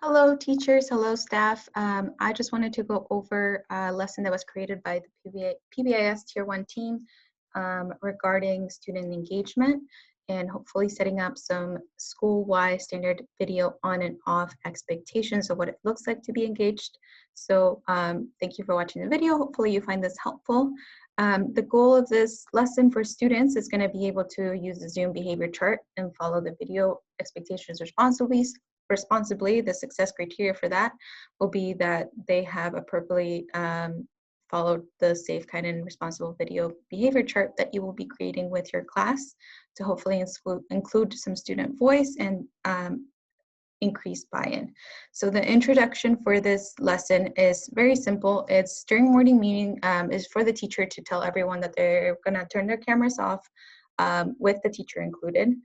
Hello, teachers. Hello, staff. I just wanted to go over a lesson that was created by the PBIS Tier 1 team regarding student engagement and hopefully setting up some school-wide standard video on and off expectations of what it looks like to be engaged. So thank you for watching the video. Hopefully you find this helpful. The goal of this lesson for students is going to be able to use the Zoom behavior chart and follow the video expectations responsibly. The success criteria for that will be that they have appropriately followed the safe, kind, and responsible video behavior chart that you will be creating with your class to hopefully include some student voice and increase buy-in. So the introduction for this lesson is very simple. It's during morning meeting is for the teacher to tell everyone that they're gonna turn their cameras off with the teacher included.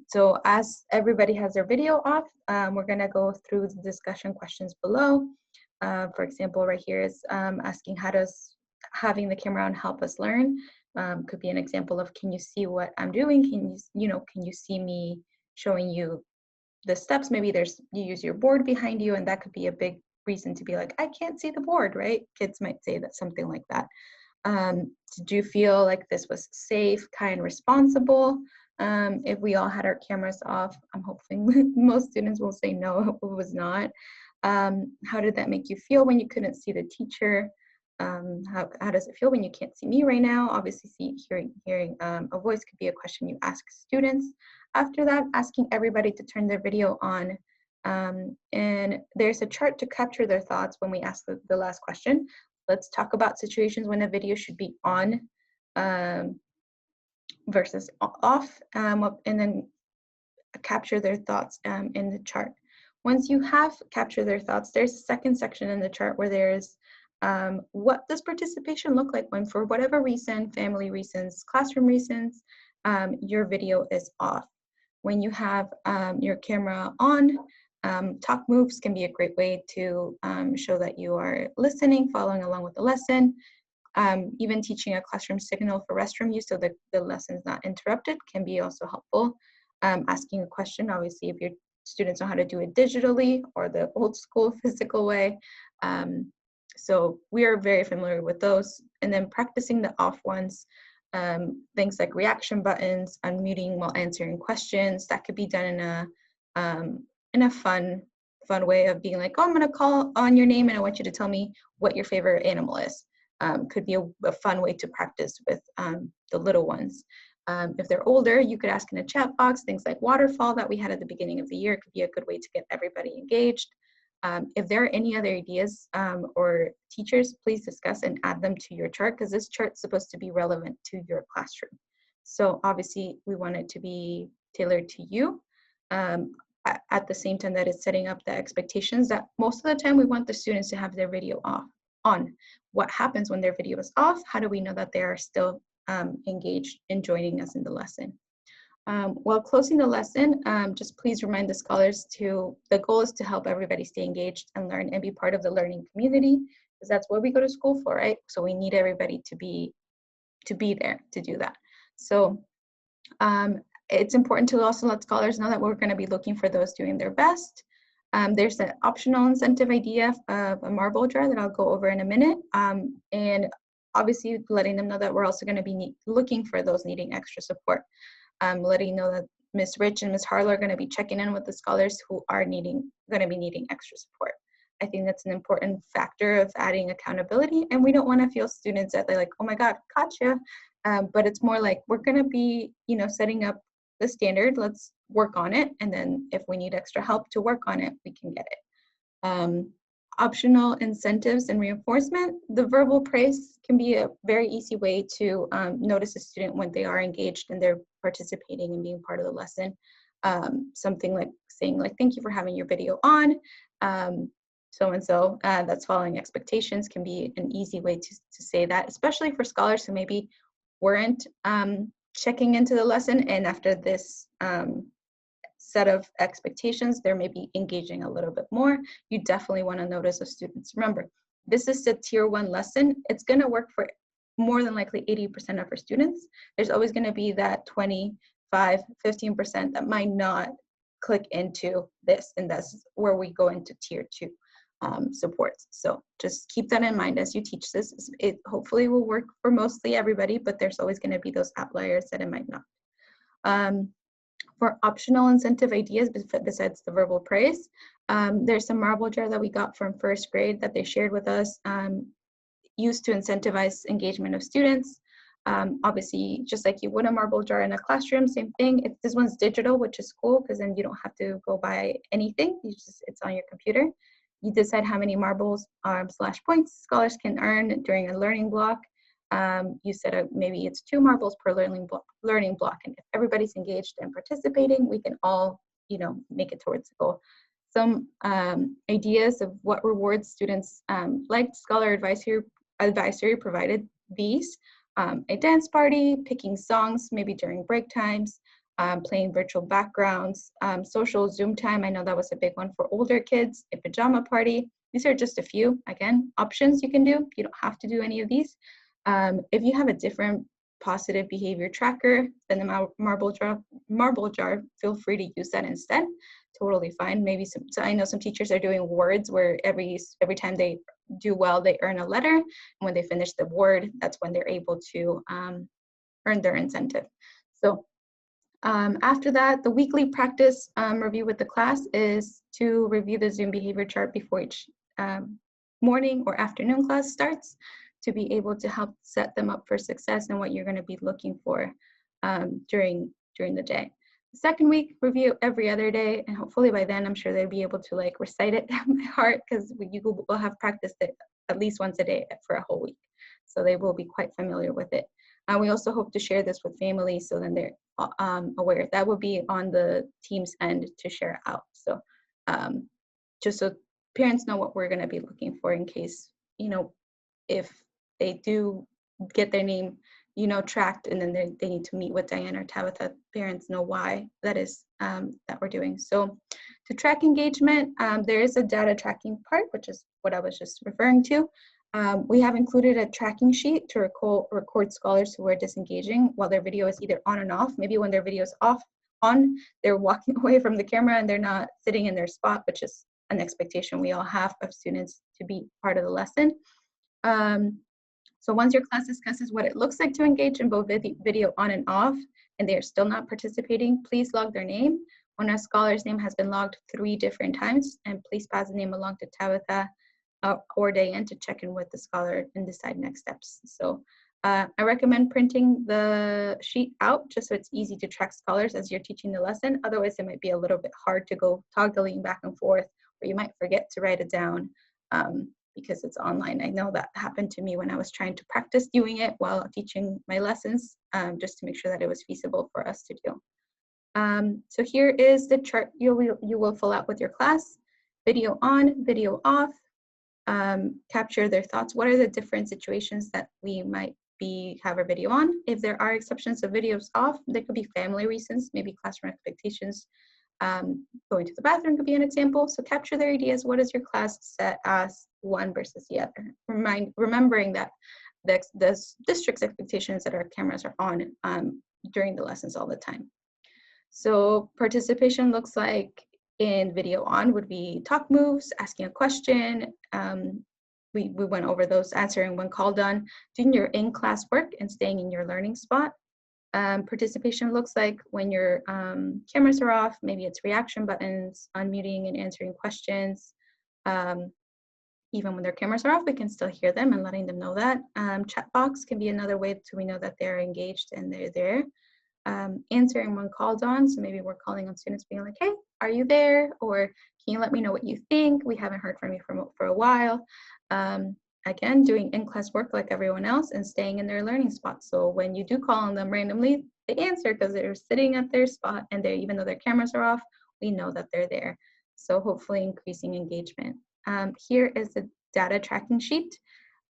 So as everybody has their video off, we're gonna go through the discussion questions below. For example, right here is asking how does having the camera on help us learn? Could be an example of, can you see what I'm doing? Can you see me showing you the steps? Maybe you use your board behind you, and that could be a big reason to be like, I can't see the board, right? Kids might say that, something like that. Did you feel like this was safe, kind, responsible? If we all had our cameras off, I'm hoping most students will say no, it was not. How did that make you feel when you couldn't see the teacher? How does it feel when you can't see me right now? Obviously, hearing a voice could be a question you ask students. After that, asking everybody to turn their video on. And there's a chart to capture their thoughts when we ask the last question. Let's talk about situations when a video should be on versus off, and then capture their thoughts in the chart. Once you have captured their thoughts, there's a second section in the chart where there's what does participation look like when, for whatever reason, family reasons, classroom reasons, your video is off. When you have your camera on, talk moves can be a great way to show that you are listening, following along with the lesson. Even teaching a classroom signal for restroom use so that the lesson's not interrupted can be also helpful. Asking a question, obviously, if your students know how to do it digitally or the old school physical way. So we are very familiar with those. And then practicing the off ones, things like reaction buttons, unmuting while answering questions. That could be done in a fun way of being like, oh, I'm gonna call on your name and I want you to tell me what your favorite animal is. Could be a fun way to practice with the little ones. If they're older, you could ask in a chat box. Things like waterfall that we had at the beginning of the year could be a good way to get everybody engaged. If there are any other ideas or teachers, please discuss and add them to your chart, because this chart's supposed to be relevant to your classroom. So obviously we want it to be tailored to you. At the same time that it's setting up the expectations that most of the time we want the students to have their video on. What happens when their video is off? How do we know that they are still engaged in joining us in the lesson? While closing the lesson, just please remind the scholars the goal is to help everybody stay engaged and learn and be part of the learning community, because that's what we go to school for, right? So we need everybody to be there to do that. So it's important to also let scholars know that we're going to be looking for those doing their best. There's an optional incentive idea of a marble jar that I'll go over in a minute. And obviously letting them know that we're also going to be looking for those needing extra support. Letting you know that Ms. Rich and Ms. Harlow are going to be checking in with the scholars who are going to be needing extra support. I think that's an important factor of adding accountability, and we don't want to feel students that they're like, oh my God, gotcha. But it's more like, we're going to be, setting up the standard, let's work on it, and then if we need extra help to work on it, we can get it. Optional incentives and reinforcement. The verbal praise can be a very easy way to notice a student when they are engaged and they're participating and being part of the lesson. Something like saying like, thank you for having your video on, so-and-so, that's following expectations can be an easy way to say that, especially for scholars who maybe weren't checking into the lesson, and after this set of expectations, they're maybe engaging a little bit more. You definitely want to notice those students. Remember, this is a tier 1 lesson. It's going to work for more than likely 80% of our students. There's always going to be that 25, 15% that might not click into this, and that's where we go into tier 2 supports. So just keep that in mind as you teach this. It hopefully will work for mostly everybody, but there's always going to be those outliers that it might not. For optional incentive ideas besides the verbal praise, there's some marble jar that we got from first grade that they shared with us, used to incentivize engagement of students. Obviously, just like you would a marble jar in a classroom, same thing. This one's digital, which is cool because then you don't have to go buy anything. It's on your computer. You decide how many marbles / points scholars can earn during a learning block. You said maybe it's 2 marbles per learning block, and if everybody's engaged and participating, we can all, make it towards the goal. Some ideas of what rewards students liked: scholar advisory provided these. A dance party, picking songs maybe during break times, playing virtual backgrounds, social Zoom time. I know that was a big one for older kids. A pajama party. These are just a few, again, options you can do. You don't have to do any of these. If you have a different positive behavior tracker than the marble jar, feel free to use that instead. Totally fine. Maybe so I know some teachers are doing words where every time they do well, they earn a letter. And when they finish the word, that's when they're able to earn their incentive. So after that, the weekly practice review with the class is to review the Zoom behavior chart before each morning or afternoon class starts, to be able to help set them up for success and what you're going to be looking for during the day. The second week, review every other day, and hopefully by then I'm sure they'll be able to recite it by heart, because you will have practiced it at least once a day for a whole week. So they will be quite familiar with it. We also hope to share this with families so then they're aware. That will be on the team's end to share out. So just so parents know what we're going to be looking for in case, if they do get their name, tracked, and then they need to meet with Diane or Tabitha, parents know why that is that we're doing. So to track engagement, there is a data tracking part, which is what I was just referring to. We have included a tracking sheet to record scholars who are disengaging while their video is either on and off. Maybe when their video is on, they're walking away from the camera and they're not sitting in their spot, which is an expectation we all have of students to be part of the lesson. So once your class discusses what it looks like to engage in both video on and off, and they are still not participating, please log their name. When a scholar's name has been logged 3 different times, and please pass the name along to Tabitha or Diane to check in with the scholar and decide next steps. So I recommend printing the sheet out just so it's easy to track scholars as you're teaching the lesson. Otherwise, it might be a little bit hard to go toggling back and forth, or you might forget to write it down because it's online. I know that happened to me when I was trying to practice doing it while teaching my lessons, just to make sure that it was feasible for us to do. So here is the chart you will fill out with your class. Video on, video off. Capture their thoughts. What are the different situations that we might have our video on? If there are exceptions of videos off, there could be family reasons, maybe classroom expectations. Going to the bathroom could be an example. So capture their ideas. What is your class set as one versus the other? Remembering that the district's expectations that our cameras are on during the lessons all the time. So participation looks like in video on would be talk moves, asking a question. We went over those, answering when called on, doing your in-class work and staying in your learning spot. Participation looks like when your cameras are off, maybe it's reaction buttons, unmuting and answering questions. Even when their cameras are off, we can still hear them and letting them know that. Chat box can be another way so we know that they're engaged and they're there. Answering when called on, so maybe we're calling on students being like, hey, are you there? Or can you let me know what you think? We haven't heard from you for a while. Again, doing in-class work like everyone else and staying in their learning spot. So when you do call on them randomly, they answer because they're sitting at their spot, and even though their cameras are off, we know that they're there. So hopefully increasing engagement. Here is the data tracking sheet.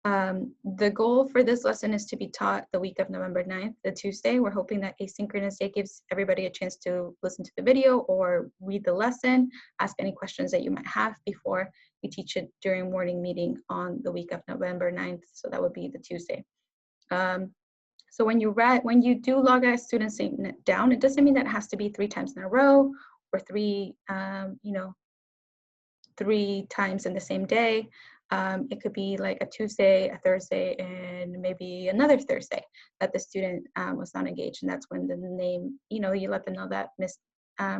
The goal for this lesson is to be taught the week of November 9th, the Tuesday. We're hoping that asynchronous day gives everybody a chance to listen to the video or read the lesson, ask any questions that you might have before we teach it during morning meeting on the week of November 9th. So that would be the Tuesday. So when you do log a student's name down, it doesn't mean that it has to be 3 times in a row for three, three times in the same day. It could be like a Tuesday, a Thursday, and maybe another Thursday that the student was not engaged. And that's when the name, you let them know that Miss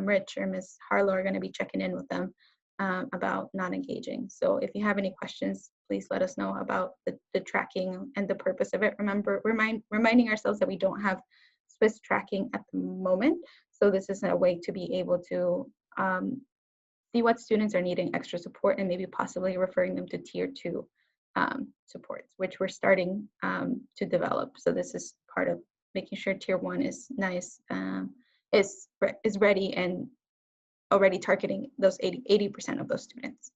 Rich or Miss Harlow are going to be checking in with them about not engaging. So if you have any questions, please let us know about the tracking and the purpose of it. Remember, reminding ourselves that we don't have Swiss tracking at the moment. So this is a way to be able to see what students are needing extra support and maybe possibly referring them to tier 2 supports, which we're starting to develop. So this is part of making sure tier 1 is nice, is ready and already targeting those 80% of those students.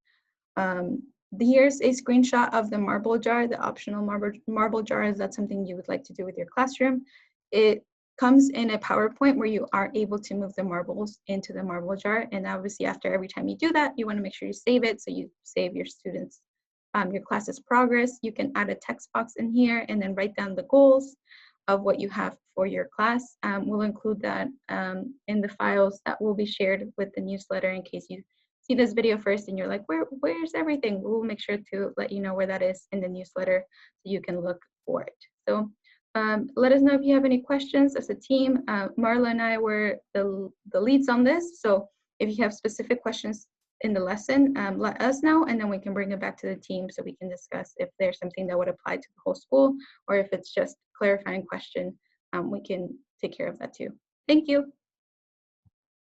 Here's a screenshot of the marble jar, the optional marble jar. Is that something you would like to do with your classroom? It comes in a PowerPoint where you are able to move the marbles into the marble jar. And obviously after every time you do that, you wanna make sure you save it. So you save your students, your class's progress. You can add a text box in here and then write down the goals of what you have for your class. We'll include that in the files that will be shared with the newsletter in case you see this video first and you're like, where's everything? We'll make sure to let you know where that is in the newsletter so you can look for it. So let us know if you have any questions as a team. Marla and I were the leads on this. So if you have specific questions in the lesson, let us know, and then we can bring it back to the team so we can discuss if there's something that would apply to the whole school, or if it's just clarifying question, we can take care of that too. Thank you.